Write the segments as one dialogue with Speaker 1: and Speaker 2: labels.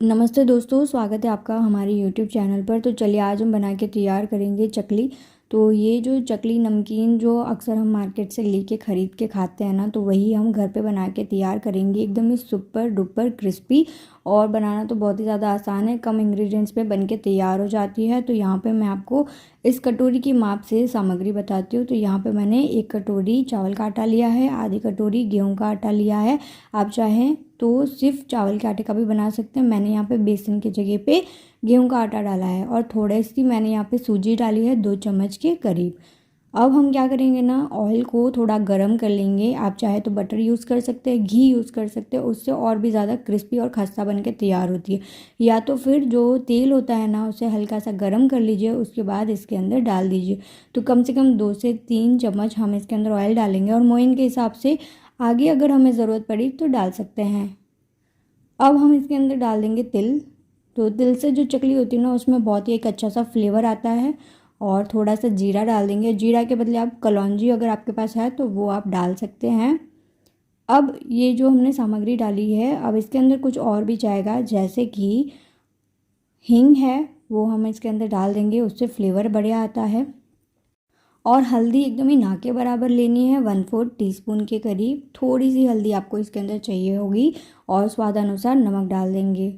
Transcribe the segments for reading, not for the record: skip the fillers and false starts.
Speaker 1: नमस्ते दोस्तों, स्वागत है आपका हमारे यूट्यूब चैनल पर। तो चलिए आज हम बना के तैयार करेंगे चकली। तो ये जो चकली नमकीन जो अक्सर हम मार्केट से लेके ख़रीद के खाते हैं ना, तो वही हम घर पे बना के तैयार करेंगे। एकदम ही सुपर डुपर क्रिस्पी और बनाना तो बहुत ही ज़्यादा आसान है, कम इंग्रेडिएंट्स पे बन के तैयार हो जाती है। तो यहाँ पे मैं आपको इस कटोरी की माप से सामग्री बताती हूँ। तो यहाँ पे मैंने 1 कटोरी चावल का आटा लिया है, आधी कटोरी गेहूँ का आटा लिया है। आप चाहें तो सिर्फ चावल के आटे का भी बना सकते हैं। मैंने यहाँ पे बेसन की जगह पे गेहूं का आटा डाला है और थोड़ी सी मैंने यहाँ पे सूजी डाली है, 2 चम्मच के करीब। अब हम क्या करेंगे ना, ऑयल को थोड़ा गरम कर लेंगे। आप चाहे तो बटर यूज़ कर सकते हैं, घी यूज़ कर सकते हैं, उससे और भी ज़्यादा क्रिस्पी और खस्ता बन के तैयार होती है। या तो फिर जो तेल होता है ना, उसे हल्का सा गर्म कर लीजिए, उसके बाद इसके अंदर डाल दीजिए। तो कम से कम 2 से 3 चम्मच हम इसके अंदर ऑयल डालेंगे और मोइन के हिसाब से आगे अगर हमें ज़रूरत पड़ी तो डाल सकते हैं। अब हम इसके अंदर डाल देंगे तिल। तो तिल से जो चकली होती है ना, उसमें बहुत ही एक अच्छा सा फ्लेवर आता है। और थोड़ा सा जीरा डाल देंगे। जीरा के बदले आप कलौंजी अगर आपके पास है तो वो आप डाल सकते हैं। अब ये जो हमने सामग्री डाली है, अब इसके अंदर कुछ और भी जाएगा, जैसे कि हींग है, वो हम इसके अंदर डाल देंगे, उससे फ्लेवर बढ़िया आता है। और हल्दी एकदम ही ना के बराबर लेनी है, 1/4 टीस्पून के करीब। थोड़ी सी हल्दी आपको इसके अंदर चाहिए होगी और स्वादानुसार नमक डाल देंगे।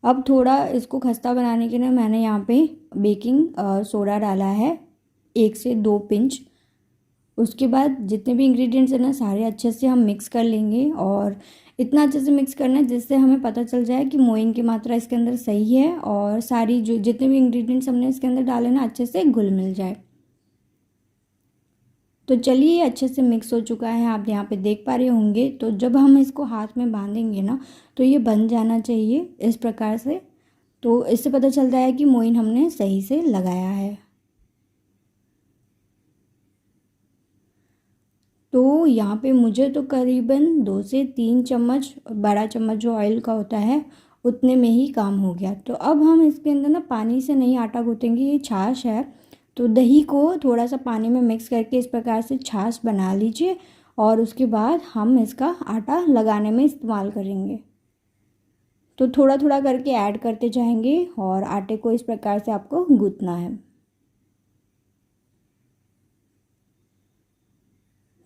Speaker 1: अब थोड़ा इसको खस्ता बनाने के लिए मैंने यहाँ पे बेकिंग सोडा डाला है, 1 से 2 पिंच। उसके बाद जितने भी इंग्रेडिएंट्स हैं ना, सारे अच्छे से हम मिक्स कर लेंगे। और इतना अच्छे से मिक्स करना है जिससे हमें पता चल जाए कि मोइन की मात्रा इसके अंदर सही है और सारी जो जितने भी इंग्रेडिएंट्स हमने इसके अंदर डाले ना, अच्छे से घुल मिल जाए। तो चलिए, ये अच्छे से मिक्स हो चुका है, आप यहाँ पे देख पा रहे होंगे। तो जब हम इसको हाथ में बांधेंगे ना, तो ये बन जाना चाहिए इस प्रकार से। तो इससे पता चलता है कि मोइन हमने सही से लगाया है। तो यहाँ पे मुझे तो करीबन 2 से 3 चम्मच, बड़ा चम्मच जो ऑयल का होता है, उतने में ही काम हो गया। तो अब हम इसके अंदर ना पानी से नहीं आटा गूँथेंगे, ये छाछ है। तो दही को थोड़ा सा पानी में मिक्स करके इस प्रकार से छाछ बना लीजिए और उसके बाद हम इसका आटा लगाने में इस्तेमाल करेंगे। तो थोड़ा थोड़ा करके ऐड करते जाएंगे और आटे को इस प्रकार से आपको गूँथना है।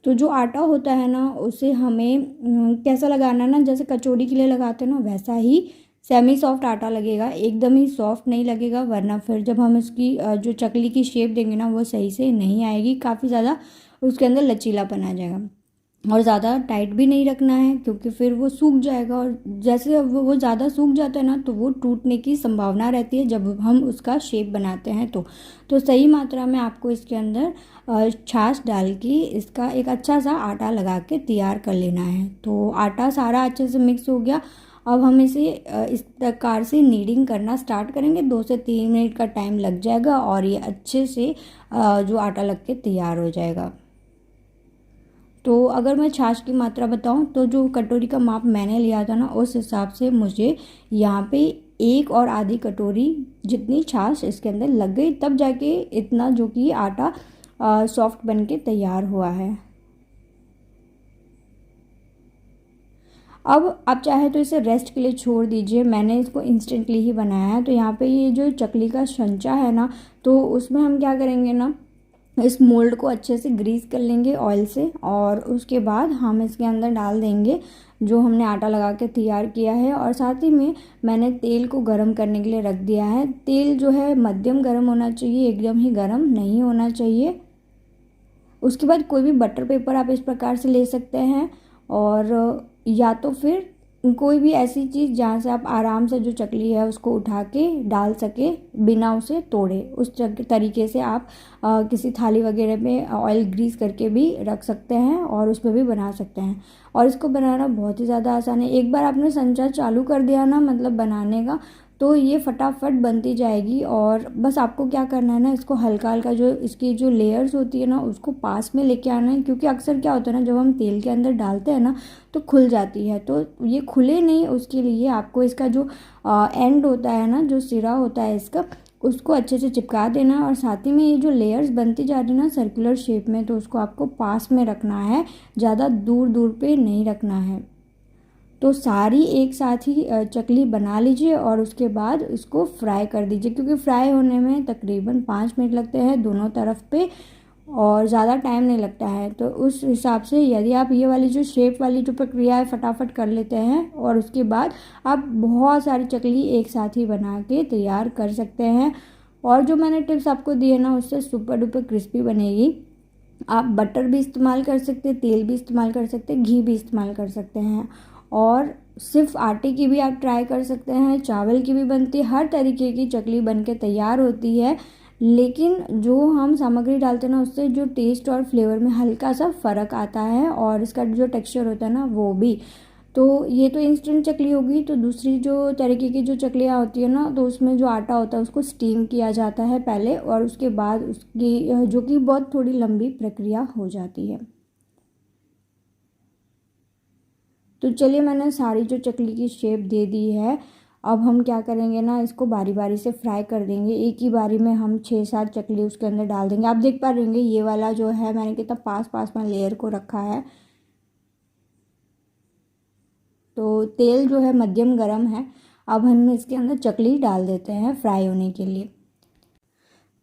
Speaker 1: तो जो आटा होता है ना, उसे हमें कैसा लगाना है ना, जैसे कचौड़ी के लिए लगाते हैं ना, वैसा ही सेमी सॉफ्ट आटा लगेगा। एकदम ही सॉफ्ट नहीं लगेगा, वरना फिर जब हम इसकी जो चकली की शेप देंगे ना, वो सही से नहीं आएगी, काफ़ी ज़्यादा उसके अंदर लचीलापन आ जाएगा। और ज़्यादा टाइट भी नहीं रखना है, क्योंकि फिर वो सूख जाएगा और जैसे वो ज़्यादा सूख जाता है ना, तो वो टूटने की संभावना रहती है जब हम उसका शेप बनाते हैं। तो सही मात्रा में आपको इसके अंदर छाछ डाल के इसका एक अच्छा सा आटा लगा के तैयार कर लेना है। तो आटा सारा अच्छे से मिक्स हो गया। अब हम इसे इस प्रकार से नीडिंग करना स्टार्ट करेंगे। 2 से 3 मिनट का टाइम लग जाएगा और ये अच्छे से जो आटा लग के तैयार हो जाएगा। तो अगर मैं छाछ की मात्रा बताऊं, तो जो कटोरी का माप मैंने लिया था ना, उस हिसाब से मुझे यहाँ पे 1 और आधी कटोरी जितनी छाछ इसके अंदर लग गई, तब जाके इतना जो कि आटा सॉफ्ट बन के तैयार हुआ है। अब आप चाहे तो इसे रेस्ट के लिए छोड़ दीजिए, मैंने इसको इंस्टेंटली ही बनाया है। तो यहाँ पे ये जो चकली का संचा है ना, तो उसमें हम क्या करेंगे ना, इस मोल्ड को अच्छे से ग्रीस कर लेंगे ऑयल से और उसके बाद हम इसके अंदर डाल देंगे जो हमने आटा लगा के तैयार किया है। और साथ ही में मैंने तेल को गरम करने के लिए रख दिया है। तेल जो है मध्यम गरम होना चाहिए, एकदम ही गरम नहीं होना चाहिए। उसके बाद कोई भी बटर पेपर आप इस प्रकार से ले सकते हैं, और या तो फिर कोई भी ऐसी चीज़ जहाँ से आप आराम से जो चकली है उसको उठा के डाल सके बिना उसे तोड़े, उस तरीके से आप किसी थाली वगैरह में ऑयल ग्रीस करके भी रख सकते हैं और उसमें भी बना सकते हैं। और इसको बनाना बहुत ही ज़्यादा आसान है। एक बार आपने संचा चालू कर दिया ना, मतलब बनाने का, तो ये फटाफट बनती जाएगी। और बस आपको क्या करना है ना, इसको हल्का हल्का जो इसकी जो लेयर्स होती है ना, उसको पास में लेके आना है। क्योंकि अक्सर क्या होता है ना, जब हम तेल के अंदर डालते हैं ना, तो खुल जाती है। तो ये खुले नहीं, उसके लिए आपको इसका जो एंड होता है ना, जो सिरा होता है इसका, उसको अच्छे से चिपका देना। और साथ ही में ये जो लेयर्स बनती जा रही है ना सर्कुलर शेप में, तो उसको आपको पास में रखना है, ज़्यादा दूर दूर पे नहीं रखना है। तो सारी एक साथ ही चकली बना लीजिए और उसके बाद इसको फ्राई कर दीजिए, क्योंकि फ्राई होने में तकरीबन 5 मिनट लगते हैं दोनों तरफ पे और ज़्यादा टाइम नहीं लगता है। तो उस हिसाब से यदि आप ये वाली जो शेप वाली जो प्रक्रिया है फटाफट कर लेते हैं और उसके बाद आप बहुत सारी चकली एक साथ ही बना के तैयार कर सकते हैं। और जो मैंने टिप्स आपको दिए ना उससे सुपर डुपर क्रिस्पी बनेगी। आप बटर भी इस्तेमाल कर सकते हैं, तेल भी इस्तेमाल कर सकते हैं, घी भी इस्तेमाल कर सकते हैं। और सिर्फ आटे की भी आप ट्राई कर सकते हैं, चावल की भी बनती है, हर तरीके की चकली बन के तैयार होती है। लेकिन जो हम सामग्री डालते हैं ना उससे जो टेस्ट और फ्लेवर में हल्का सा फ़र्क आता है और इसका जो टेक्सचर होता है ना वो भी। तो ये तो इंस्टेंट चकली होगी। तो दूसरी जो तरीके की जो चकलियाँ होती है ना तो उसमें जो आटा होता है उसको स्टीम किया जाता है पहले और उसके बाद उसकी जो कि बहुत थोड़ी लंबी प्रक्रिया हो जाती है। तो चलिए मैंने सारी जो चकली की शेप दे दी है। अब हम क्या करेंगे ना इसको बारी बारी से फ्राई कर देंगे। एक ही बारी में हम 6-7 चकली उसके अंदर डाल देंगे। आप देख पा रहे होंगे ये वाला जो है मैंने कितना पास पास में लेयर को रखा है। तो तेल जो है मध्यम गरम है। अब हम इसके अंदर चकली डाल देते हैं फ्राई होने के लिए।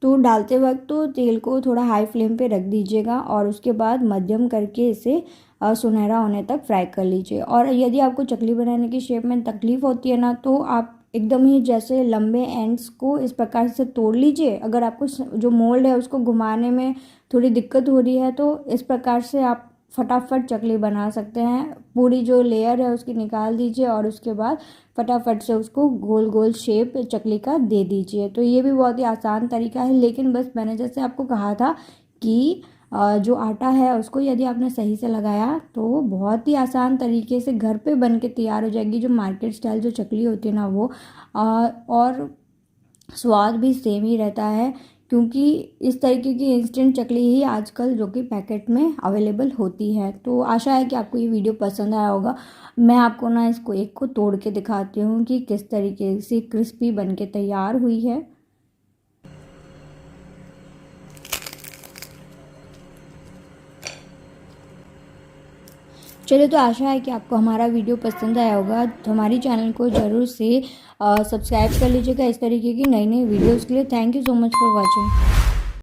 Speaker 1: तो डालते वक्त तो तेल को थोड़ा हाई फ्लेम पे रख दीजिएगा और उसके बाद मध्यम करके इसे सुनहरा होने तक फ्राई कर लीजिए। और यदि आपको चकली बनाने की शेप में तकलीफ़ होती है ना तो आप एकदम ही जैसे लंबे एंड्स को इस प्रकार से तोड़ लीजिए। अगर आपको जो मोल्ड है उसको घुमाने में थोड़ी दिक्कत हो रही है तो इस प्रकार से आप फटाफट चकली बना सकते हैं। पूरी जो लेयर है उसकी निकाल दीजिए और उसके बाद फटाफट से उसको गोल गोल शेप चकली का दे दीजिए। तो ये भी बहुत ही आसान तरीका है। लेकिन बस मैंने जैसे आपको कहा था कि जो आटा है उसको यदि आपने सही से लगाया तो बहुत ही आसान तरीके से घर पे बन के तैयार हो जाएगी जो मार्केट स्टाइल जो चकली होती है ना वो। और स्वाद भी सेम ही रहता है, क्योंकि इस तरीके की इंस्टेंट चकली ही आजकल जो कि पैकेट में अवेलेबल होती है। तो आशा है कि आपको ये वीडियो पसंद आया होगा। मैं आपको ना इसको एक को तोड़ के दिखाती हूँ कि किस तरीके से क्रिस्पी बन के तैयार हुई है। चलिए, तो आशा है कि आपको हमारा वीडियो पसंद आया होगा। तो हमारी चैनल को ज़रूर से सब्सक्राइब कर लीजिएगा इस तरीके की नई नई वीडियोज़ के लिए। Thank you so much for watching.